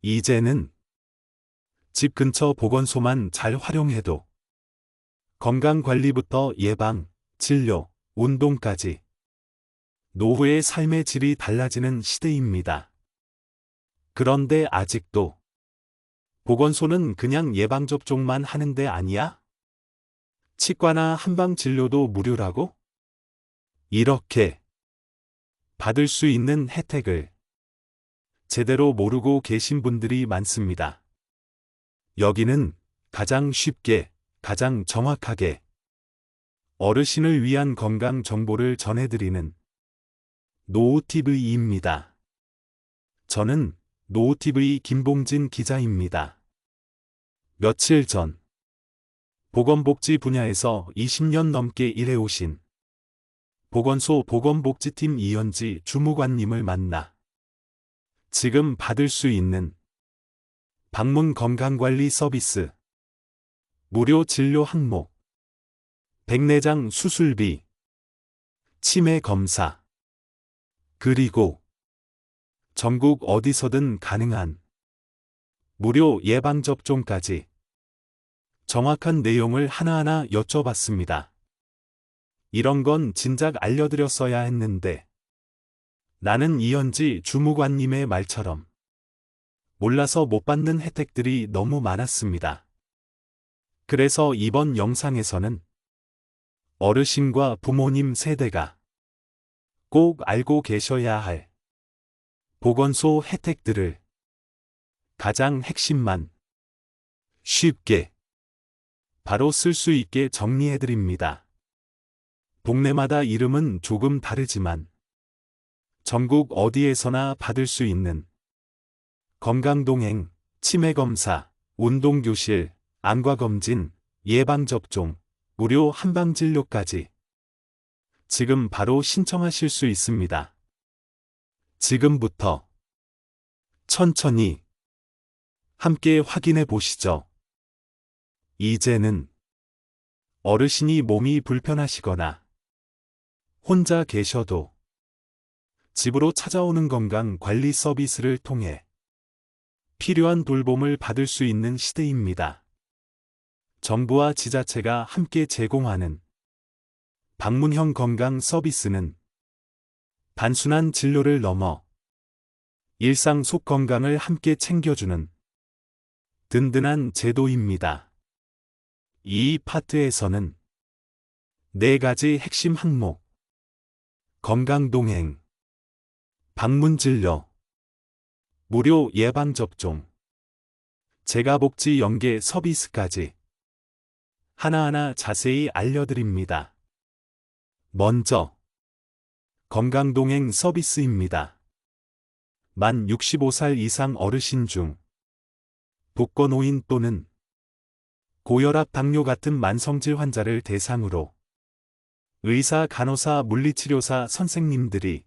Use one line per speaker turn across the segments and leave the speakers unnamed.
이제는 집 근처 보건소만 잘 활용해도 건강관리부터 예방, 진료, 운동까지 노후의 삶의 질이 달라지는 시대입니다. 그런데 아직도 보건소는 그냥 예방접종만 하는 데 아니야? 치과나 한방진료도 무료라고? 이렇게 받을 수 있는 혜택을 제대로 모르고 계신 분들이 많습니다. 여기는 가장 쉽게, 가장 정확하게 어르신을 위한 건강 정보를 전해드리는 노후TV입니다. 저는 노후TV 김봉진 기자입니다. 며칠 전 보건복지 분야에서 20년 넘게 일해오신 보건소 보건복지팀 이현지 주무관님을 만나 지금 받을 수 있는 방문 건강관리 서비스, 무료 진료 항목, 백내장 수술비, 치매 검사, 그리고 전국 어디서든 가능한 무료 예방접종까지 정확한 내용을 하나하나 여쭤봤습니다. 이런 건 진작 알려드렸어야 했는데 나는 이현지 주무관님의 말처럼 몰라서 못 받는 혜택들이 너무 많았습니다. 그래서 이번 영상에서는 어르신과 부모님 세대가 꼭 알고 계셔야 할 보건소 혜택들을 가장 핵심만 쉽게 바로 쓸 수 있게 정리해드립니다. 동네마다 이름은 조금 다르지만 전국 어디에서나 받을 수 있는 건강동행, 치매검사, 운동교실, 안과검진, 예방접종, 무료 한방진료까지 지금 바로 신청하실 수 있습니다. 지금부터 천천히 함께 확인해 보시죠. 이제는 어르신이 몸이 불편하시거나 혼자 계셔도 집으로 찾아오는 건강관리 서비스를 통해 필요한 돌봄을 받을 수 있는 시대입니다. 정부와 지자체가 함께 제공하는 방문형 건강 서비스는 단순한 진료를 넘어 일상 속 건강을 함께 챙겨주는 든든한 제도입니다. 이 파트에서는 4가지 핵심 항목, 건강동행, 방문진료, 무료 예방접종, 재가복지 연계 서비스까지 하나하나 자세히 알려드립니다. 먼저 건강동행 서비스입니다. 만 65살 이상 어르신 중 독거노인 또는 고혈압, 당뇨 같은 만성질 환자를 대상으로 의사, 간호사, 물리치료사, 선생님들이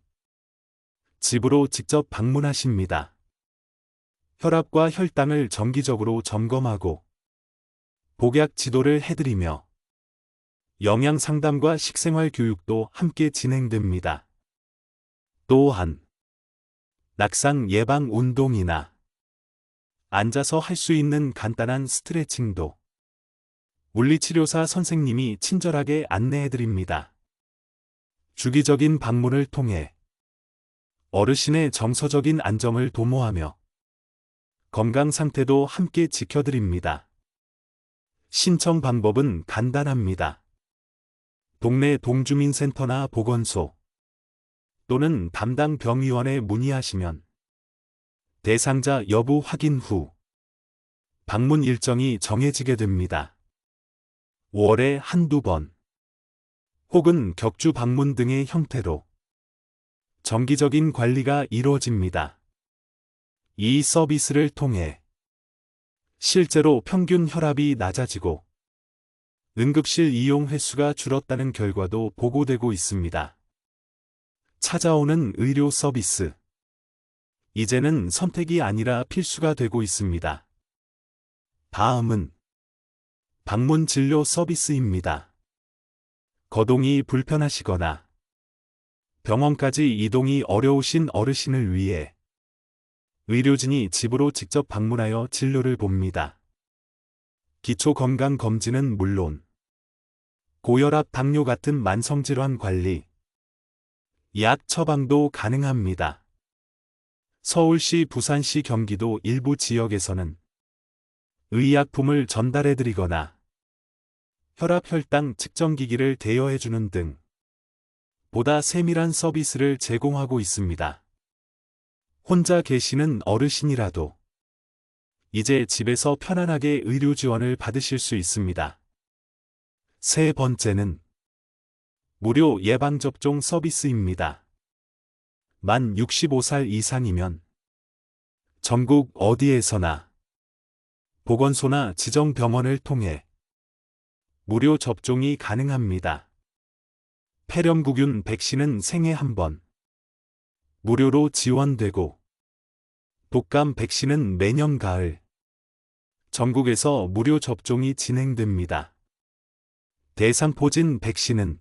집으로 직접 방문하십니다. 혈압과 혈당을 정기적으로 점검하고 복약 지도를 해드리며 영양 상담과 식생활 교육도 함께 진행됩니다. 또한 낙상 예방 운동이나 앉아서 할 수 있는 간단한 스트레칭도 물리치료사 선생님이 친절하게 안내해드립니다. 주기적인 방문을 통해 어르신의 정서적인 안정을 도모하며 건강 상태도 함께 지켜드립니다. 신청 방법은 간단합니다. 동네 동주민센터나 보건소 또는 담당 병의원에 문의하시면 대상자 여부 확인 후 방문 일정이 정해지게 됩니다. 5월에 한두 번 혹은 격주 방문 등의 형태로 정기적인 관리가 이루어집니다. 이 서비스를 통해 실제로 평균 혈압이 낮아지고 응급실 이용 횟수가 줄었다는 결과도 보고되고 있습니다. 찾아오는 의료 서비스. 이제는 선택이 아니라 필수가 되고 있습니다. 다음은 방문 진료 서비스입니다. 거동이 불편하시거나 병원까지 이동이 어려우신 어르신을 위해 의료진이 집으로 직접 방문하여 진료를 봅니다. 기초 건강 검진은 물론 고혈압, 당뇨 같은 만성질환 관리, 약 처방도 가능합니다. 서울시, 부산시, 경기도 일부 지역에서는 의약품을 전달해드리거나 혈압, 혈당 측정기기를 대여해주는 등 보다 세밀한 서비스를 제공하고 있습니다. 혼자 계시는 어르신이라도 이제 집에서 편안하게 의료 지원을 받으실 수 있습니다. 세 번째는 무료 예방접종 서비스입니다. 만 65살 이상이면 전국 어디에서나 보건소나 지정병원을 통해 무료 접종이 가능합니다. 폐렴구균 백신은 생애 한 번 무료로 지원되고 독감 백신은 매년 가을 전국에서 무료 접종이 진행됩니다. 대상포진 백신은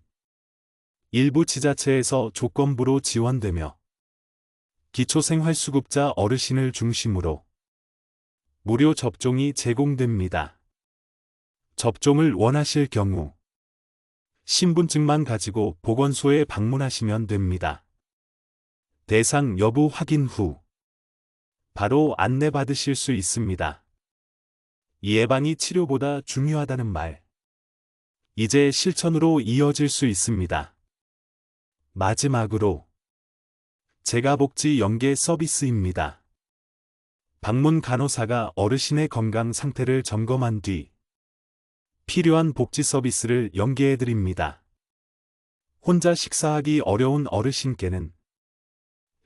일부 지자체에서 조건부로 지원되며 기초생활수급자 어르신을 중심으로 무료 접종이 제공됩니다. 접종을 원하실 경우 신분증만 가지고 보건소에 방문하시면 됩니다. 대상 여부 확인 후 바로 안내받으실 수 있습니다. 예방이 치료보다 중요하다는 말, 이제 실천으로 이어질 수 있습니다. 마지막으로 재가복지 연계 서비스입니다. 방문 간호사가 어르신의 건강 상태를 점검한 뒤 필요한 복지 서비스를 연계해드립니다. 혼자 식사하기 어려운 어르신께는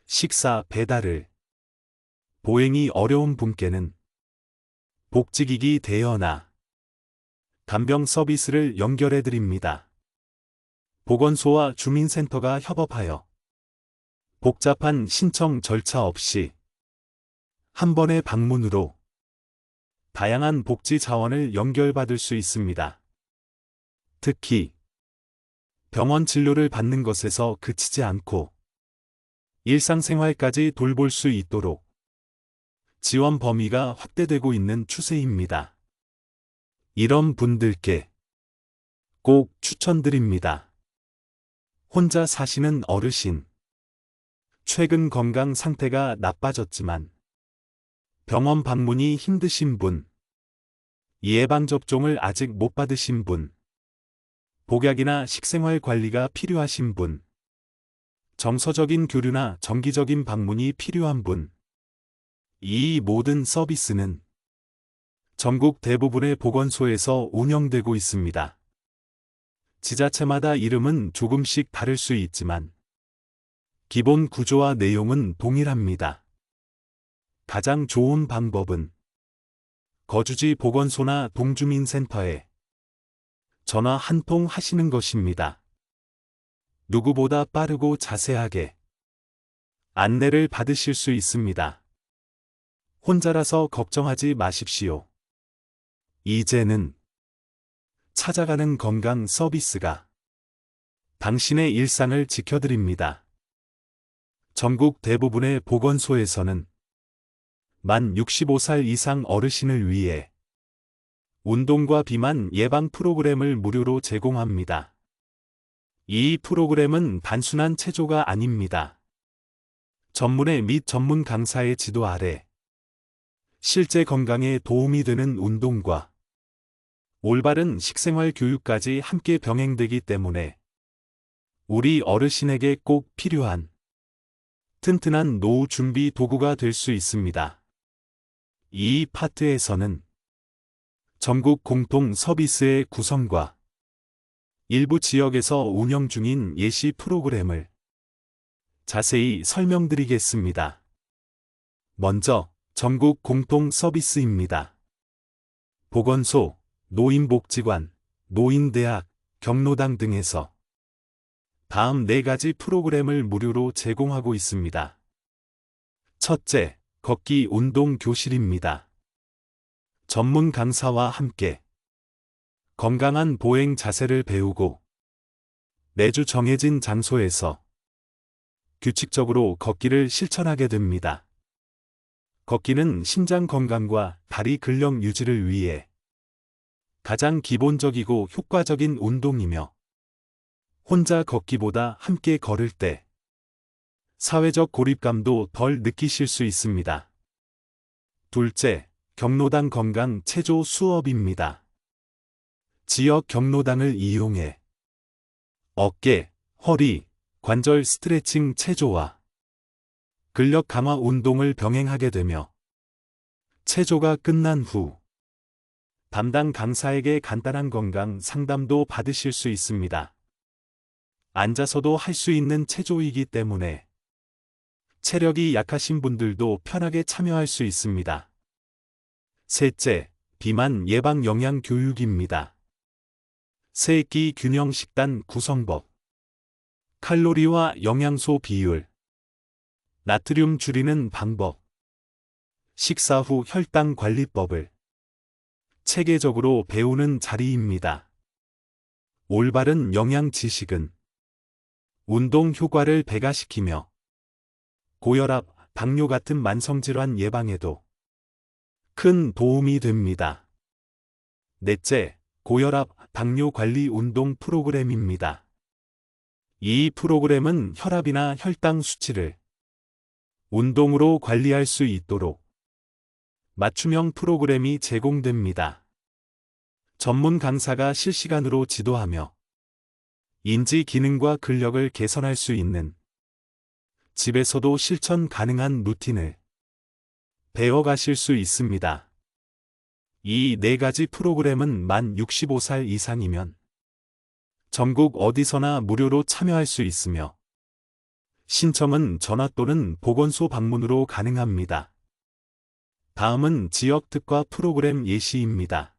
식사 배달을, 보행이 어려운 분께는 복지기기 대여나 간병 서비스를 연결해드립니다. 보건소와 주민센터가 협업하여 복잡한 신청 절차 없이 한 번의 방문으로 다양한 복지 자원을 연결받을 수 있습니다. 특히 병원 진료를 받는 것에서 그치지 않고 일상생활까지 돌볼 수 있도록 지원 범위가 확대되고 있는 추세입니다. 이런 분들께 꼭 추천드립니다. 혼자 사시는 어르신, 최근 건강 상태가 나빠졌지만 병원 방문이 힘드신 분, 예방접종을 아직 못 받으신 분, 복약이나 식생활 관리가 필요하신 분, 정서적인 교류나 정기적인 방문이 필요한 분, 이 모든 서비스는 전국 대부분의 보건소에서 운영되고 있습니다. 지자체마다 이름은 조금씩 다를 수 있지만 기본 구조와 내용은 동일합니다. 가장 좋은 방법은 거주지 보건소나 동주민센터에 전화 한 통 하시는 것입니다. 누구보다 빠르고 자세하게 안내를 받으실 수 있습니다. 혼자라서 걱정하지 마십시오. 이제는 찾아가는 건강 서비스가 당신의 일상을 지켜드립니다. 전국 대부분의 보건소에서는 만 65살 이상 어르신을 위해 운동과 비만 예방 프로그램을 무료로 제공합니다. 이 프로그램은 단순한 체조가 아닙니다. 전문의 및 전문 강사의 지도 아래 실제 건강에 도움이 되는 운동과 올바른 식생활 교육까지 함께 병행되기 때문에 우리 어르신에게 꼭 필요한 튼튼한 노후 준비 도구가 될 수 있습니다. 이 파트에서는 전국 공통 서비스의 구성과 일부 지역에서 운영 중인 예시 프로그램을 자세히 설명드리겠습니다. 먼저 전국 공통 서비스입니다. 보건소, 노인복지관, 노인대학, 경로당 등에서 다음 4가지 프로그램을 무료로 제공하고 있습니다. 첫째, 걷기 운동 교실입니다. 전문 강사와 함께 건강한 보행 자세를 배우고 매주 정해진 장소에서 규칙적으로 걷기를 실천하게 됩니다. 걷기는 심장 건강과 다리 근력 유지를 위해 가장 기본적이고 효과적인 운동이며 혼자 걷기보다 함께 걸을 때 사회적 고립감도 덜 느끼실 수 있습니다. 둘째, 경로당 건강 체조 수업입니다. 지역 경로당을 이용해 어깨, 허리, 관절 스트레칭 체조와 근력 강화 운동을 병행하게 되며 체조가 끝난 후 담당 강사에게 간단한 건강 상담도 받으실 수 있습니다. 앉아서도 할 수 있는 체조이기 때문에 체력이 약하신 분들도 편하게 참여할 수 있습니다. 셋째, 비만 예방 영양 교육입니다. 세 끼 균형 식단 구성법, 칼로리와 영양소 비율, 나트륨 줄이는 방법, 식사 후 혈당 관리법을 체계적으로 배우는 자리입니다. 올바른 영양 지식은 운동 효과를 배가시키며 고혈압, 당뇨 같은 만성질환 예방에도 큰 도움이 됩니다. 넷째, 고혈압, 당뇨 관리 운동 프로그램입니다. 이 프로그램은 혈압이나 혈당 수치를 운동으로 관리할 수 있도록 맞춤형 프로그램이 제공됩니다. 전문 강사가 실시간으로 지도하며 인지 기능과 근력을 개선할 수 있는 집에서도 실천 가능한 루틴을 배워가실 수 있습니다. 이 네 가지 프로그램은 만 65살 이상이면 전국 어디서나 무료로 참여할 수 있으며 신청은 전화 또는 보건소 방문으로 가능합니다. 다음은 지역 특화 프로그램 예시입니다.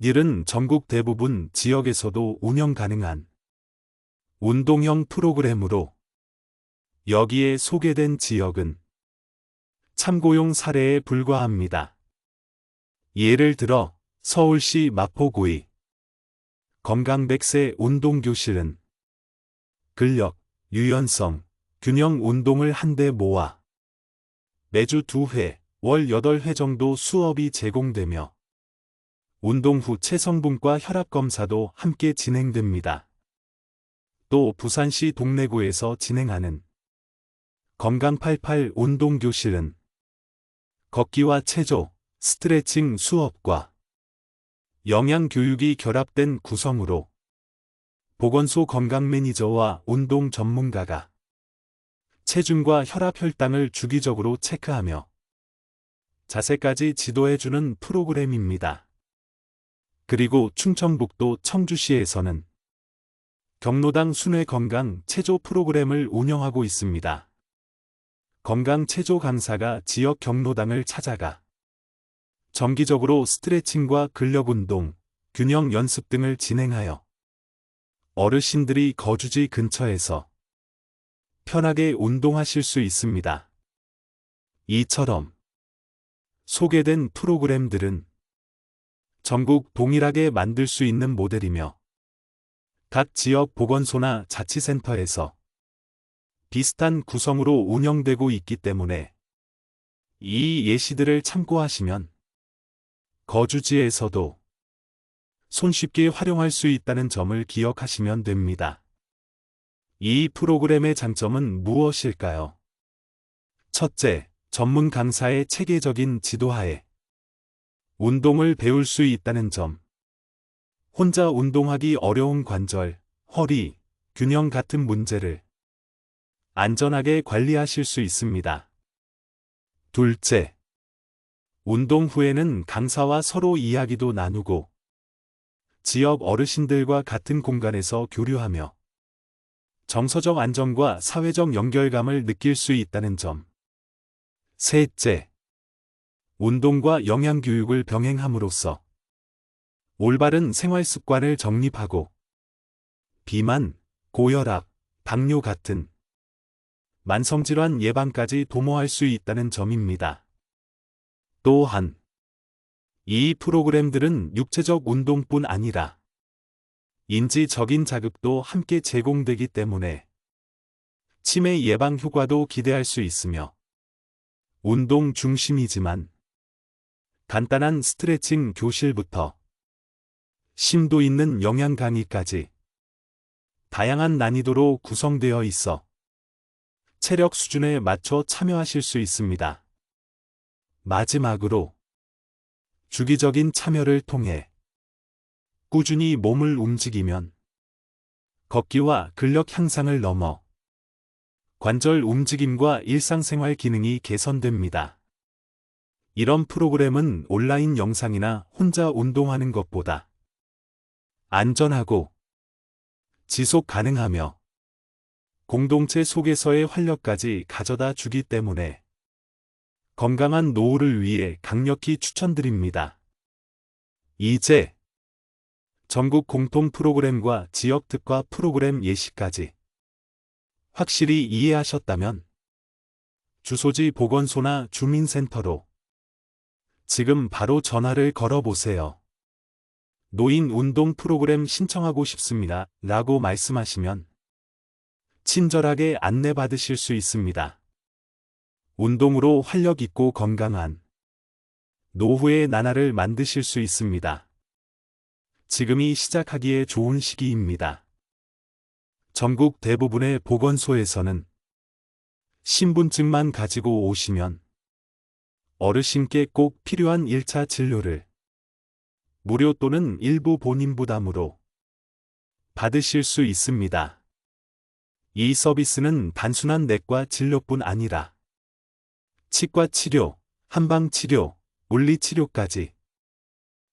이는 전국 대부분 지역에서도 운영 가능한 운동형 프로그램으로 여기에 소개된 지역은 참고용 사례에 불과합니다. 예를 들어 서울시 마포구의 건강100세 운동교실은 근력, 유연성, 균형 운동을 한데 모아 매주 2회, 월 8회 정도 수업이 제공되며 운동 후 체성분과 혈압검사도 함께 진행됩니다. 또 부산시 동래구에서 진행하는 건강88 운동교실은 걷기와 체조, 스트레칭 수업과 영양교육이 결합된 구성으로 보건소 건강매니저와 운동 전문가가 체중과 혈압 혈당을 주기적으로 체크하며 자세까지 지도해주는 프로그램입니다. 그리고 충청북도 청주시에서는 경로당 순회건강 체조 프로그램을 운영하고 있습니다. 건강 체조 강사가 지역 경로당을 찾아가 정기적으로 스트레칭과 근력 운동, 균형 연습 등을 진행하여 어르신들이 거주지 근처에서 편하게 운동하실 수 있습니다. 이처럼 소개된 프로그램들은 전국 동일하게 만들 수 있는 모델이며 각 지역 보건소나 자치센터에서 비슷한 구성으로 운영되고 있기 때문에 이 예시들을 참고하시면 거주지에서도 손쉽게 활용할 수 있다는 점을 기억하시면 됩니다. 이 프로그램의 장점은 무엇일까요? 첫째, 전문 강사의 체계적인 지도하에 운동을 배울 수 있다는 점. 혼자 운동하기 어려운 관절, 허리, 균형 같은 문제를 안전하게 관리하실 수 있습니다. 둘째, 운동 후에는 강사와 서로 이야기도 나누고 지역 어르신들과 같은 공간에서 교류하며 정서적 안정과 사회적 연결감을 느낄 수 있다는 점. 셋째, 운동과 영양교육을 병행함으로써 올바른 생활 습관을 정립하고 비만, 고혈압, 당뇨 같은 만성질환 예방까지 도모할 수 있다는 점입니다. 또한 이 프로그램들은 육체적 운동뿐 아니라 인지적인 자극도 함께 제공되기 때문에 치매 예방 효과도 기대할 수 있으며 운동 중심이지만 간단한 스트레칭 교실부터 심도 있는 영양 강의까지 다양한 난이도로 구성되어 있어 체력 수준에 맞춰 참여하실 수 있습니다. 마지막으로 주기적인 참여를 통해 꾸준히 몸을 움직이면 걷기와 근력 향상을 넘어 관절 움직임과 일상생활 기능이 개선됩니다. 이런 프로그램은 온라인 영상이나 혼자 운동하는 것보다 안전하고 지속 가능하며 공동체 속에서의 활력까지 가져다 주기 때문에 건강한 노후를 위해 강력히 추천드립니다. 이제 전국 공통 프로그램과 지역 특화 프로그램 예시까지 확실히 이해하셨다면 주소지 보건소나 주민센터로 지금 바로 전화를 걸어보세요. 노인 운동 프로그램 신청하고 싶습니다. 라고 말씀하시면 친절하게 안내받으실 수 있습니다. 운동으로 활력 있고 건강한 노후의 나날을 만드실 수 있습니다. 지금이 시작하기에 좋은 시기입니다. 전국 대부분의 보건소에서는 신분증만 가지고 오시면 어르신께 꼭 필요한 1차 진료를 무료 또는 일부 본인 부담으로 받으실 수 있습니다. 이 서비스는 단순한 내과 진료뿐 아니라 치과 치료, 한방 치료, 물리 치료까지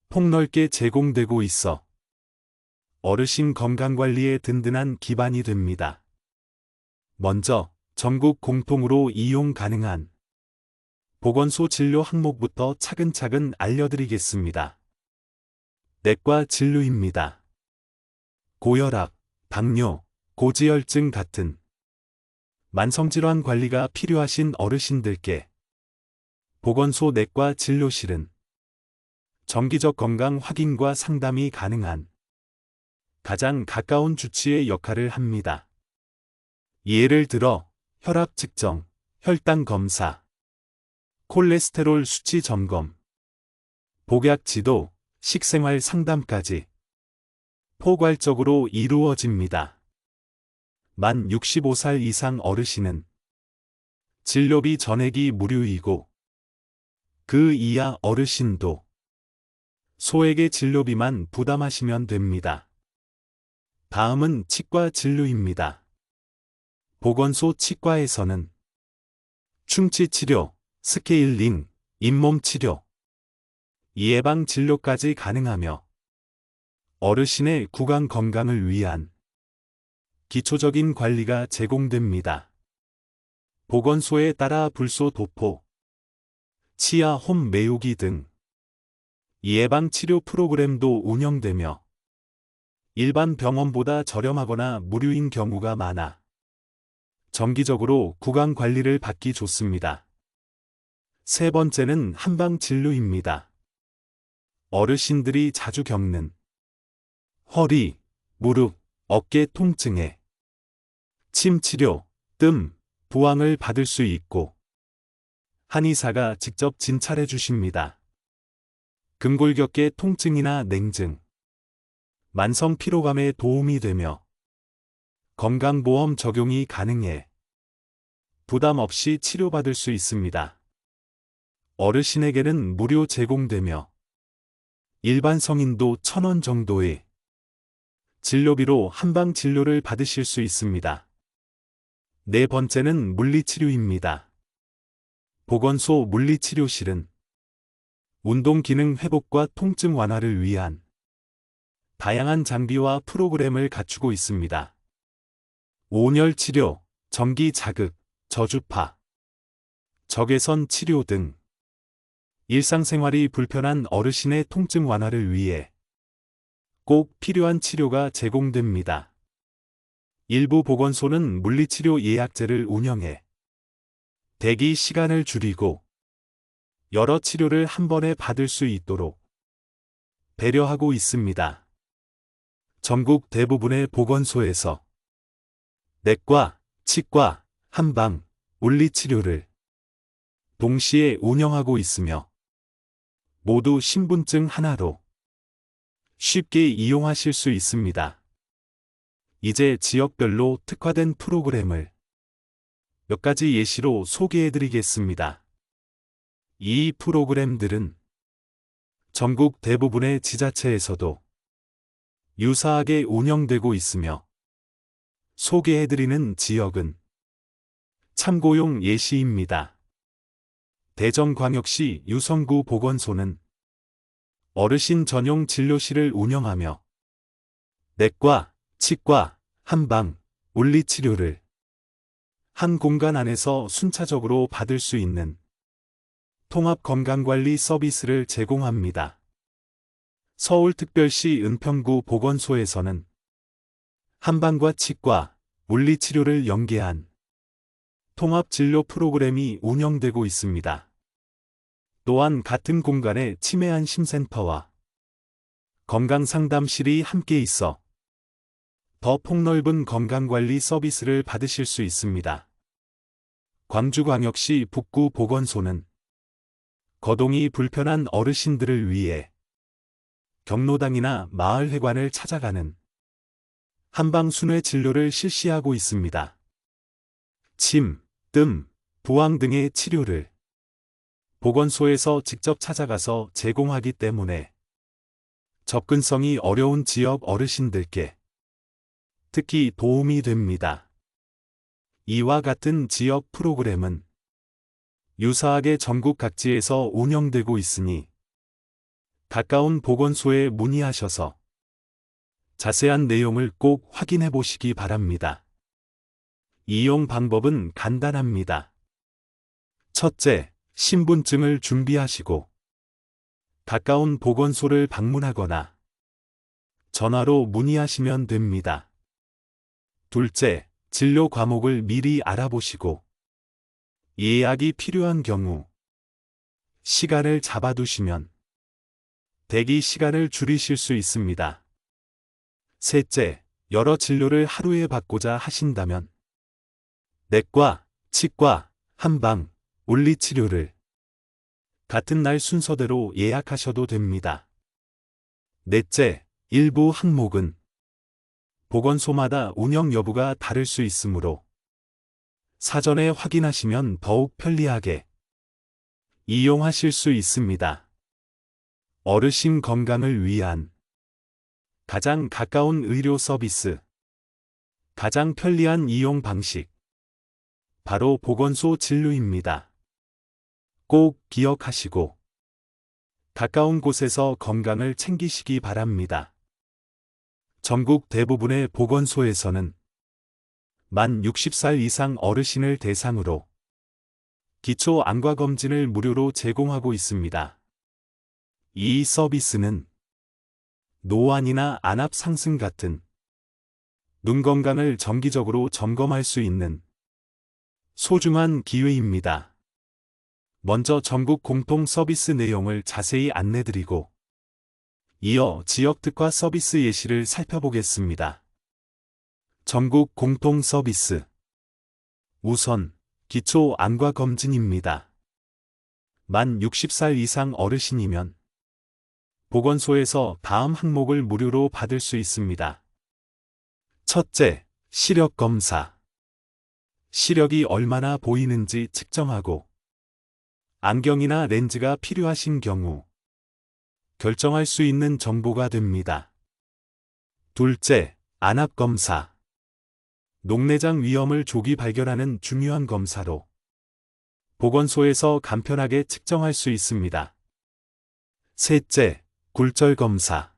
폭넓게 제공되고 있어 어르신 건강관리에 든든한 기반이 됩니다. 먼저 전국 공통으로 이용 가능한 보건소 진료 항목부터 차근차근 알려드리겠습니다. 내과 진료입니다. 고혈압, 당뇨, 고지혈증 같은 만성질환 관리가 필요하신 어르신들께 보건소 내과 진료실은 정기적 건강 확인과 상담이 가능한 가장 가까운 주치의 역할을 합니다. 예를 들어 혈압 측정, 혈당 검사, 콜레스테롤 수치 점검, 복약 지도, 식생활 상담까지 포괄적으로 이루어집니다. 만 65살 이상 어르신은 진료비 전액이 무료이고 그 이하 어르신도 소액의 진료비만 부담하시면 됩니다. 다음은 치과 진료입니다. 보건소 치과에서는 충치 치료, 스케일링, 잇몸 치료, 예방 진료까지 가능하며 어르신의 구강 건강을 위한 기초적인 관리가 제공됩니다. 보건소에 따라 불소 도포, 치아 홈 메우기 등 예방 치료 프로그램도 운영되며 일반 병원보다 저렴하거나 무료인 경우가 많아 정기적으로 구강 관리를 받기 좋습니다. 세 번째는 한방 진료입니다. 어르신들이 자주 겪는 허리, 무릎, 어깨 통증에 침 치료, 뜸, 부항을 받을 수 있고 한의사가 직접 진찰해 주십니다. 근골격계 통증이나 냉증, 만성 피로감에 도움이 되며 건강보험 적용이 가능해 부담 없이 치료받을 수 있습니다. 어르신에게는 무료 제공되며 일반 성인도 1,000원 정도의 진료비로 한방 진료를 받으실 수 있습니다. 네 번째는 물리치료입니다. 보건소 물리치료실은 운동 기능 회복과 통증 완화를 위한 다양한 장비와 프로그램을 갖추고 있습니다. 온열 치료, 전기 자극, 저주파, 적외선 치료 등 일상생활이 불편한 어르신의 통증 완화를 위해 꼭 필요한 치료가 제공됩니다. 일부 보건소는 물리치료 예약제를 운영해 대기 시간을 줄이고 여러 치료를 한 번에 받을 수 있도록 배려하고 있습니다. 전국 대부분의 보건소에서 내과, 치과, 한방, 물리치료를 동시에 운영하고 있으며 모두 신분증 하나로 쉽게 이용하실 수 있습니다. 이제 지역별로 특화된 프로그램을 몇 가지 예시로 소개해 드리겠습니다. 이 프로그램들은 전국 대부분의 지자체에서도 유사하게 운영되고 있으며 소개해 드리는 지역은 참고용 예시입니다. 대전광역시 유성구 보건소는 어르신 전용 진료실을 운영하며 내과, 치과, 한방, 물리치료를 한 공간 안에서 순차적으로 받을 수 있는 통합건강관리 서비스를 제공합니다. 서울특별시 은평구 보건소에서는 한방과 치과, 물리치료를 연계한 통합진료 프로그램이 운영되고 있습니다. 또한 같은 공간에 치매안심센터와 건강상담실이 함께 있어 더 폭넓은 건강관리 서비스를 받으실 수 있습니다. 광주광역시 북구보건소는 거동이 불편한 어르신들을 위해 경로당이나 마을회관을 찾아가는 한방순회 진료를 실시하고 있습니다. 침, 뜸, 부항 등의 치료를 보건소에서 직접 찾아가서 제공하기 때문에 접근성이 어려운 지역 어르신들께 특히 도움이 됩니다. 이와 같은 지역 프로그램은 유사하게 전국 각지에서 운영되고 있으니 가까운 보건소에 문의하셔서 자세한 내용을 꼭 확인해 보시기 바랍니다. 이용 방법은 간단합니다. 첫째, 신분증을 준비하시고 가까운 보건소를 방문하거나 전화로 문의하시면 됩니다. 둘째, 진료 과목을 미리 알아보시고 예약이 필요한 경우 시간을 잡아두시면 대기 시간을 줄이실 수 있습니다. 셋째, 여러 진료를 하루에 받고자 하신다면 내과, 치과, 한방, 물리치료를 같은 날 순서대로 예약하셔도 됩니다. 넷째, 일부 항목은 보건소마다 운영 여부가 다를 수 있으므로 사전에 확인하시면 더욱 편리하게 이용하실 수 있습니다. 어르신 건강을 위한 가장 가까운 의료 서비스, 가장 편리한 이용 방식, 바로 보건소 진료입니다. 꼭 기억하시고 가까운 곳에서 건강을 챙기시기 바랍니다. 전국 대부분의 보건소에서는 만 60살 이상 어르신을 대상으로 기초 안과검진을 무료로 제공하고 있습니다. 이 서비스는 노안이나 안압 상승 같은 눈 건강을 정기적으로 점검할 수 있는 소중한 기회입니다. 먼저 전국 공통 서비스 내용을 자세히 안내드리고 이어 지역 특화 서비스 예시를 살펴보겠습니다. 전국 공통 서비스. 우선 기초 안과 검진입니다. 만 60살 이상 어르신이면 보건소에서 다음 항목을 무료로 받을 수 있습니다. 첫째, 시력 검사. 시력이 얼마나 보이는지 측정하고 안경이나 렌즈가 필요하신 경우 결정할 수 있는 정보가 됩니다. 둘째, 안압 검사. 녹내장 위험을 조기 발견하는 중요한 검사로 보건소에서 간편하게 측정할 수 있습니다. 셋째, 굴절 검사.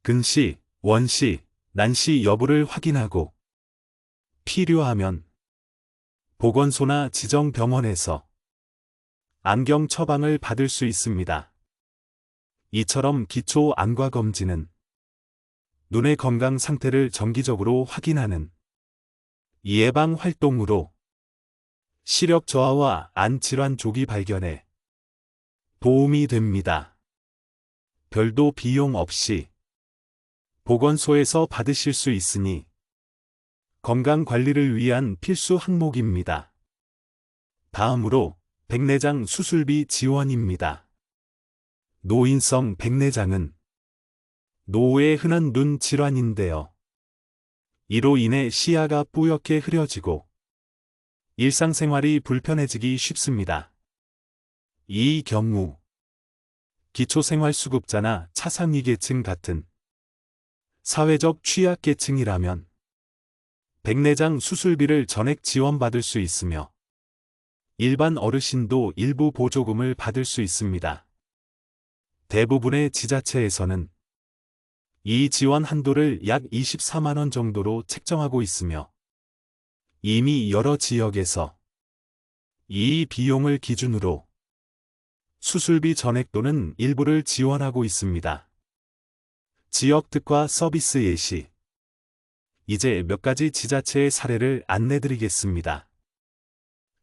근시, 원시, 난시 여부를 확인하고 필요하면 보건소나 지정 병원에서 안경 처방을 받을 수 있습니다. 이처럼 기초 안과 검진은 눈의 건강 상태를 정기적으로 확인하는 예방 활동으로 시력 저하와 안 질환 조기 발견에 도움이 됩니다. 별도 비용 없이 보건소에서 받으실 수 있으니 건강 관리를 위한 필수 항목입니다. 다음으로 백내장 수술비 지원입니다. 노인성 백내장은 노후의 흔한 눈 질환인데요. 이로 인해 시야가 뿌옇게 흐려지고 일상생활이 불편해지기 쉽습니다. 이 경우 기초생활수급자나 차상위계층 같은 사회적 취약계층이라면 백내장 수술비를 전액 지원받을 수 있으며 일반 어르신도 일부 보조금을 받을 수 있습니다. 대부분의 지자체에서는 이 지원 한도를 약 24만 원 정도로 책정하고 있으며 이미 여러 지역에서 이 비용을 기준으로 수술비 전액 또는 일부를 지원하고 있습니다. 지역 특화 서비스 예시. 이제 몇 가지 지자체의 사례를 안내드리겠습니다.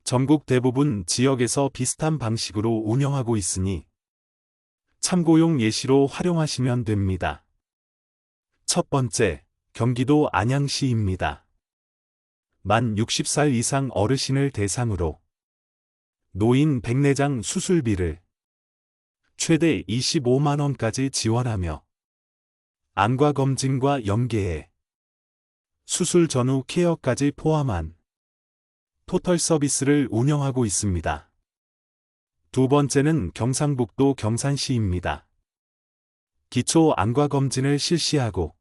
전국 대부분 지역에서 비슷한 방식으로 운영하고 있으니 참고용 예시로 활용하시면 됩니다. 첫 번째, 경기도 안양시입니다. 만 60살 이상 어르신을 대상으로 노인 백내장 수술비를 최대 25만 원까지 지원하며 안과 검진과 연계해 수술 전후 케어까지 포함한 토털 서비스를 운영하고 있습니다. 두 번째는 경상북도 경산시입니다. 기초 안과 검진을 실시하고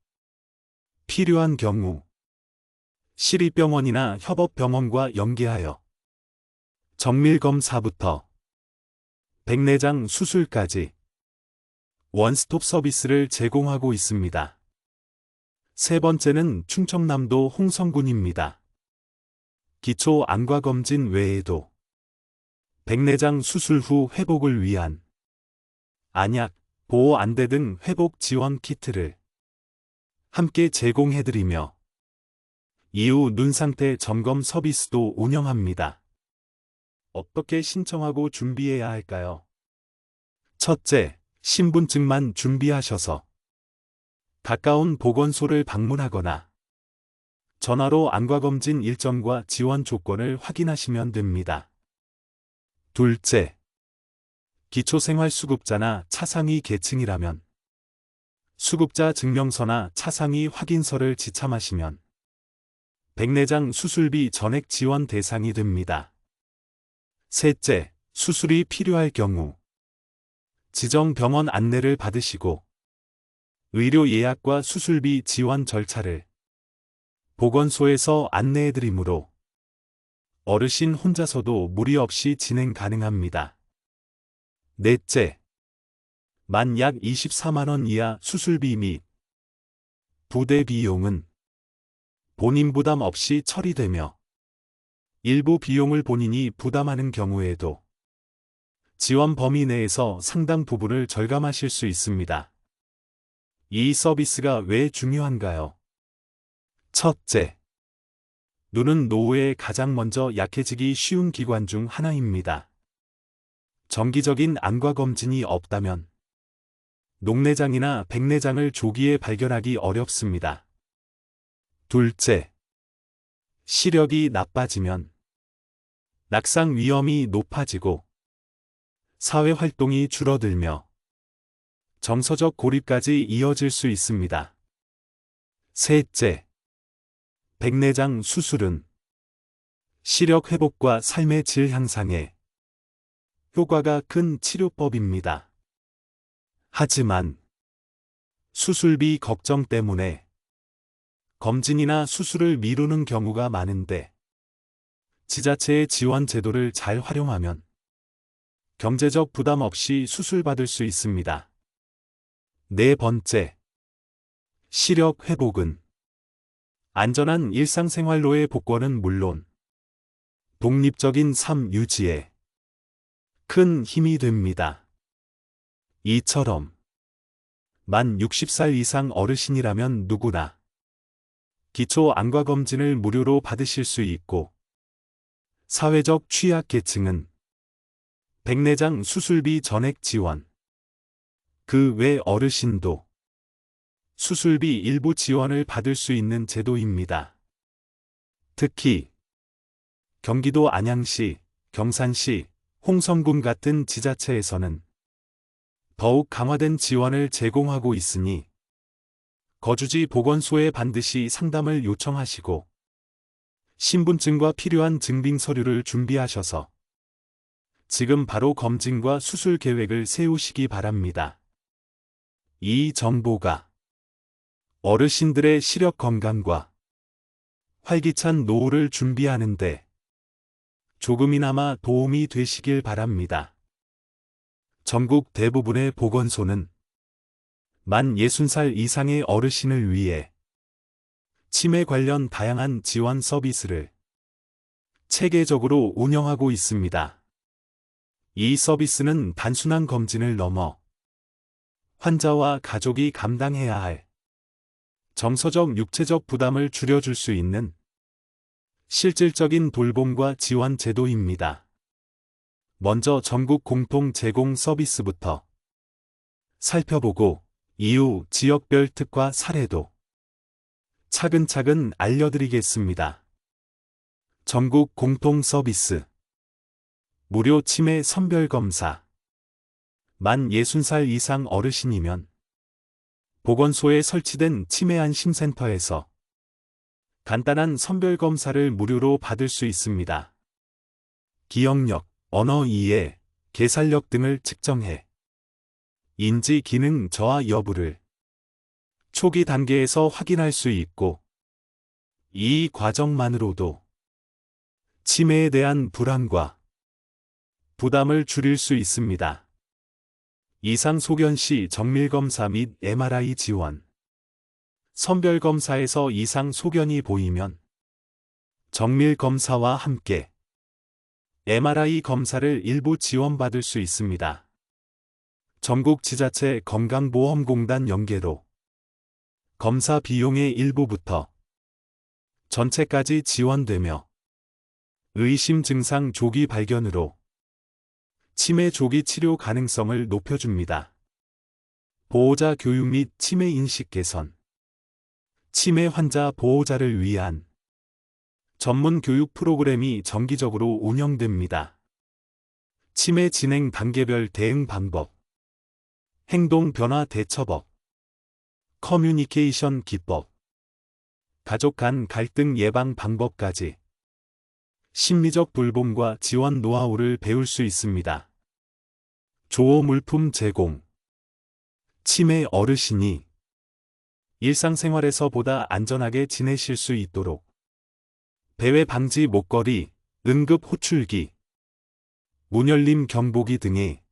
필요한 경우 시립병원이나 협업병원과 연계하여 정밀검사부터 백내장 수술까지 원스톱 서비스를 제공하고 있습니다. 세 번째는 충청남도 홍성군입니다. 기초 안과 검진 외에도 백내장 수술 후 회복을 위한 안약, 보호 안대 등 회복 지원 키트를 함께 제공해드리며 이후 눈 상태 점검 서비스도 운영합니다. 어떻게 신청하고 준비해야 할까요? 첫째, 신분증만 준비하셔서 가까운 보건소를 방문하거나 전화로 안과검진 일정과 지원 조건을 확인하시면 됩니다. 둘째, 기초생활수급자나 차상위 계층이라면 수급자 증명서나 차상위 확인서를 지참하시면 백내장 수술비 전액 지원 대상이 됩니다. 셋째, 수술이 필요할 경우 지정 병원 안내를 받으시고 의료 예약과 수술비 지원 절차를 보건소에서 안내해드리므로 어르신 혼자서도 무리 없이 진행 가능합니다. 넷째, 만 약 24만 원 이하 수술비 및 부대 비용은 본인 부담 없이 처리되며 일부 비용을 본인이 부담하는 경우에도 지원 범위 내에서 상당 부분을 절감하실 수 있습니다. 이 서비스가 왜 중요한가요? 첫째, 눈은 노후에 가장 먼저 약해지기 쉬운 기관 중 하나입니다. 정기적인 안과 검진이 없다면 녹내장이나 백내장을 조기에 발견하기 어렵습니다. 둘째, 시력이 나빠지면 낙상 위험이 높아지고 사회활동이 줄어들며 정서적 고립까지 이어질 수 있습니다. 셋째, 백내장 수술은 시력 회복과 삶의 질 향상에 효과가 큰 치료법입니다. 하지만 수술비 걱정 때문에 검진이나 수술을 미루는 경우가 많은데 지자체의 지원 제도를 잘 활용하면 경제적 부담 없이 수술받을 수 있습니다. 네 번째, 시력 회복은 안전한 일상생활로의 복권은 물론 독립적인 삶 유지에 큰 힘이 됩니다. 이처럼 만 60살 이상 어르신이라면 누구나 기초 안과검진을 무료로 받으실 수 있고 사회적 취약계층은 백내장 수술비 전액 지원, 그 외 어르신도 수술비 일부 지원을 받을 수 있는 제도입니다. 특히 경기도 안양시, 경산시, 홍성군 같은 지자체에서는 더욱 강화된 지원을 제공하고 있으니 거주지 보건소에 반드시 상담을 요청하시고 신분증과 필요한 증빙 서류를 준비하셔서 지금 바로 검진과 수술 계획을 세우시기 바랍니다. 이 정보가 어르신들의 시력 건강과 활기찬 노후를 준비하는데 조금이나마 도움이 되시길 바랍니다. 전국 대부분의 보건소는 만 60살 이상의 어르신을 위해 치매 관련 다양한 지원 서비스를 체계적으로 운영하고 있습니다. 이 서비스는 단순한 검진을 넘어 환자와 가족이 감당해야 할 정서적 육체적 부담을 줄여줄 수 있는 실질적인 돌봄과 지원 제도입니다. 먼저 전국 공통 제공 서비스부터 살펴보고 이후 지역별 특화 사례도 차근차근 알려드리겠습니다. 전국 공통 서비스 무료 치매 선별검사 만 60살 이상 어르신이면 보건소에 설치된 치매 안심센터에서 간단한 선별검사를 무료로 받을 수 있습니다. 기억력, 언어 이해, 계산력 등을 측정해 인지 기능 저하 여부를 초기 단계에서 확인할 수 있고 이 과정만으로도 치매에 대한 불안과 부담을 줄일 수 있습니다. 이상 소견 시 정밀검사 및 MRI 지원 선별검사에서 이상 소견이 보이면 정밀검사와 함께 MRI 검사를 일부 지원받을 수 있습니다. 전국 지자체 건강보험공단 연계로 검사 비용의 일부부터 전체까지 지원되며 의심 증상 조기 발견으로 치매 조기 치료 가능성을 높여줍니다. 보호자 교육 및 치매 인식 개선 치매 환자 보호자를 위한 전문 교육 프로그램이 정기적으로 운영됩니다. 치매 진행 단계별 대응 방법, 행동 변화 대처법, 커뮤니케이션 기법, 가족 간 갈등 예방 방법까지 심리적 돌봄과 지원 노하우를 배울 수 있습니다. 조어 물품 제공 치매 어르신이 일상생활에서 보다 안전하게 지내실 수 있도록 배회 방지 목걸이, 응급 호출기, 문열림 경보기 등의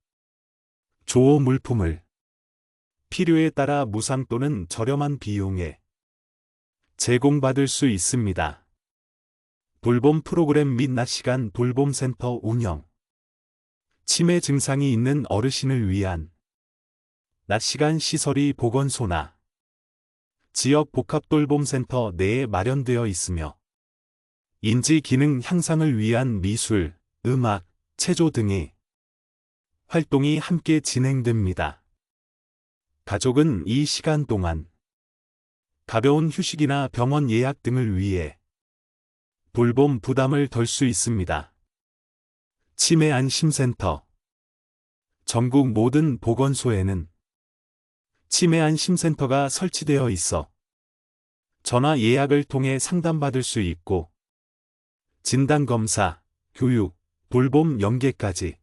조어 물품을 필요에 따라 무상 또는 저렴한 비용에 제공받을 수 있습니다. 돌봄 프로그램 및 낮 시간 돌봄센터 운영 치매 증상이 있는 어르신을 위한 낮 시간 시설이 보건소나 지역 복합돌봄센터 내에 마련되어 있으며 인지 기능 향상을 위한 미술, 음악, 체조 등의 활동이 함께 진행됩니다. 가족은 이 시간 동안 가벼운 휴식이나 병원 예약 등을 위해 돌봄 부담을 덜 수 있습니다. 치매 안심센터 전국 모든 보건소에는 치매 안심센터가 설치되어 있어 전화 예약을 통해 상담받을 수 있고 진단검사, 교육, 돌봄 연계까지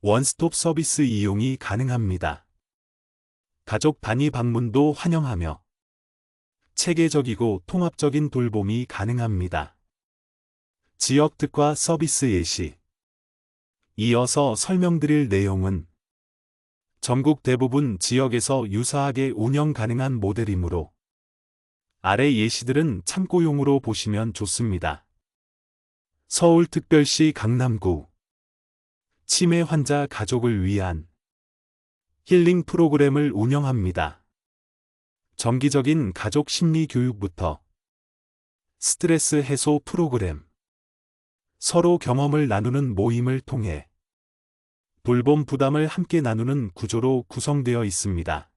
원스톱 서비스 이용이 가능합니다. 가족 단위 방문도 환영하며 체계적이고 통합적인 돌봄이 가능합니다. 지역 특화 서비스 예시 이어서 설명드릴 내용은 전국 대부분 지역에서 유사하게 운영 가능한 모델이므로 아래 예시들은 참고용으로 보시면 좋습니다. 서울특별시 강남구 치매 환자 가족을 위한 힐링 프로그램을 운영합니다. 정기적인 가족 심리 교육부터 스트레스 해소 프로그램, 서로 경험을 나누는 모임을 통해 돌봄 부담을 함께 나누는 구조로 구성되어 있습니다.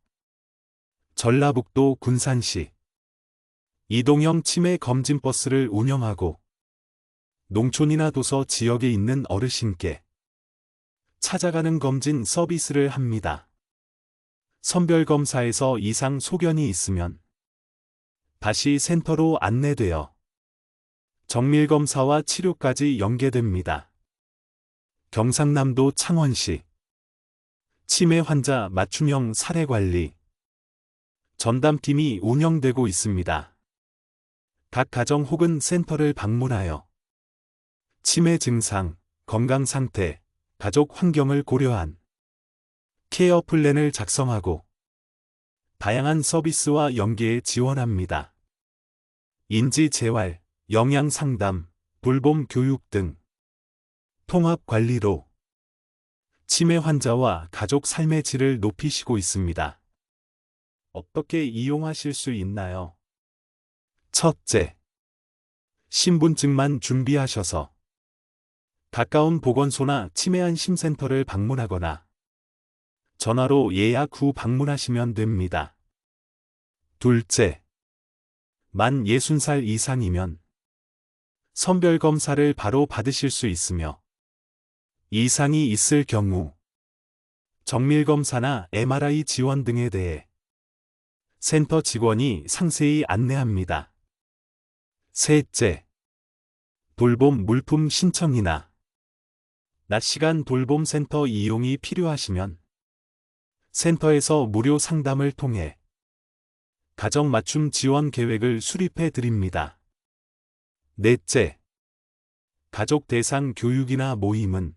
전라북도 군산시 이동형 치매 검진 버스를 운영하고 농촌이나 도서 지역에 있는 어르신께 찾아가는 검진 서비스를 합니다. 선별검사에서 이상 소견이 있으면 다시 센터로 안내되어 정밀검사와 치료까지 연계됩니다. 경상남도 창원시 치매 환자 맞춤형 사례관리 전담팀이 운영되고 있습니다. 각 가정 혹은 센터를 방문하여 치매 증상, 건강 상태, 가족 환경을 고려한 케어 플랜을 작성하고 다양한 서비스와 연계에 지원합니다. 인지 재활, 영양 상담, 돌봄 교육 등 통합 관리로 치매 환자와 가족 삶의 질을 높이시고 있습니다. 어떻게 이용하실 수 있나요? 첫째, 신분증만 준비하셔서 가까운 보건소나 치매안심센터를 방문하거나 전화로 예약 후 방문하시면 됩니다. 둘째, 만 60살 이상이면 선별검사를 바로 받으실 수 있으며 이상이 있을 경우 정밀검사나 MRI 지원 등에 대해 센터 직원이 상세히 안내합니다. 셋째, 돌봄 물품 신청이나 낮 시간 돌봄센터 이용이 필요하시면 센터에서 무료 상담을 통해 가정 맞춤 지원 계획을 수립해 드립니다. 넷째, 가족 대상 교육이나 모임은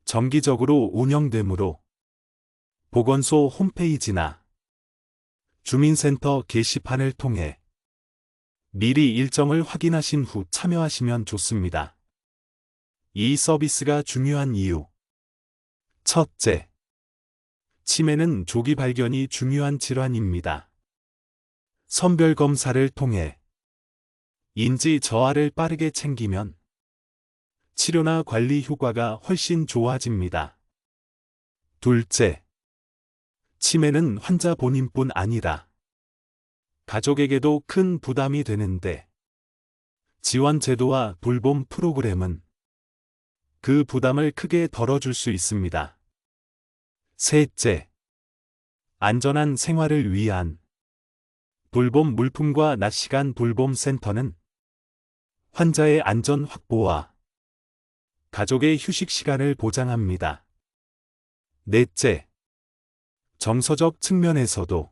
정기적으로 운영되므로 보건소 홈페이지나 주민센터 게시판을 통해 미리 일정을 확인하신 후 참여하시면 좋습니다. 이 서비스가 중요한 이유. 첫째, 치매는 조기 발견이 중요한 질환입니다. 선별검사를 통해 인지 저하를 빠르게 챙기면 치료나 관리 효과가 훨씬 좋아집니다. 둘째, 치매는 환자 본인뿐 아니라 가족에게도 큰 부담이 되는데 지원 제도와 돌봄 프로그램은 그 부담을 크게 덜어줄 수 있습니다. 셋째, 안전한 생활을 위한 돌봄 물품과 낮 시간 돌봄 센터는 환자의 안전 확보와 가족의 휴식 시간을 보장합니다. 넷째, 정서적 측면에서도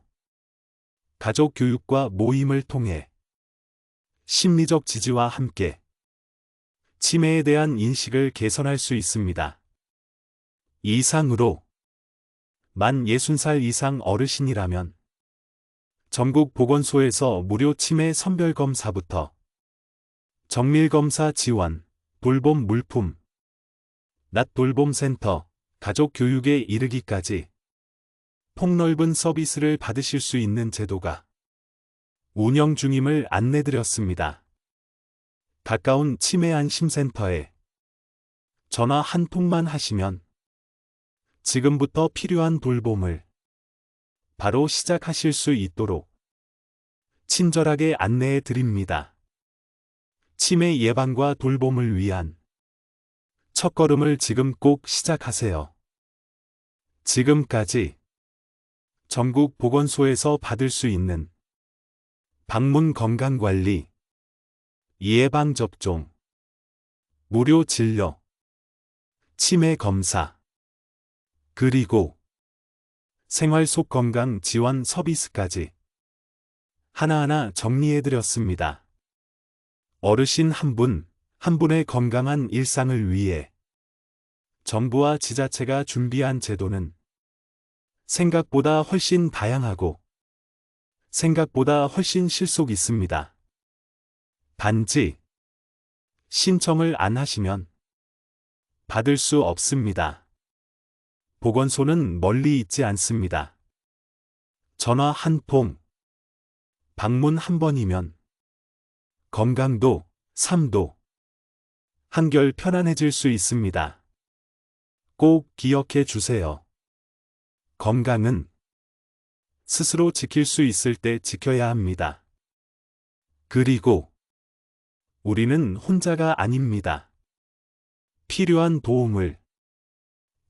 가족 교육과 모임을 통해 심리적 지지와 함께 치매에 대한 인식을 개선할 수 있습니다. 이상으로 만 60살 이상 어르신이라면 전국 보건소에서 무료 치매 선별검사부터 정밀검사 지원, 돌봄 물품, 낮 돌봄센터, 가족 교육에 이르기까지 폭넓은 서비스를 받으실 수 있는 제도가 운영 중임을 안내드렸습니다. 가까운 치매안심센터에 전화 한 통만 하시면 지금부터 필요한 돌봄을 바로 시작하실 수 있도록 친절하게 안내해 드립니다. 치매 예방과 돌봄을 위한 첫걸음을 지금 꼭 시작하세요. 지금까지 전국 보건소에서 받을 수 있는 방문 건강관리, 예방접종, 무료 진료, 치매 검사, 그리고 생활 속 건강 지원 서비스까지 하나하나 정리해드렸습니다. 어르신 한 분, 한 분의 건강한 일상을 위해 정부와 지자체가 준비한 제도는 생각보다 훨씬 다양하고 생각보다 훨씬 실속 있습니다. 단지 신청을 안 하시면 받을 수 없습니다. 보건소는 멀리 있지 않습니다. 전화 한 통, 방문 한 번이면 건강도, 삶도 한결 편안해질 수 있습니다. 꼭 기억해 주세요. 건강은 스스로 지킬 수 있을 때 지켜야 합니다. 그리고 우리는 혼자가 아닙니다. 필요한 도움을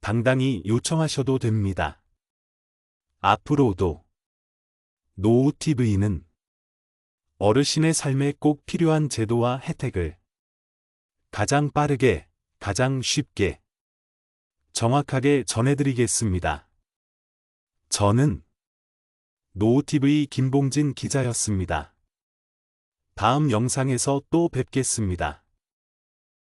당당히 요청하셔도 됩니다. 앞으로도 노후TV는 어르신의 삶에 꼭 필요한 제도와 혜택을 가장 빠르게, 가장 쉽게, 정확하게 전해드리겠습니다. 저는 노후TV 김봉진 기자였습니다. 다음 영상에서 또 뵙겠습니다.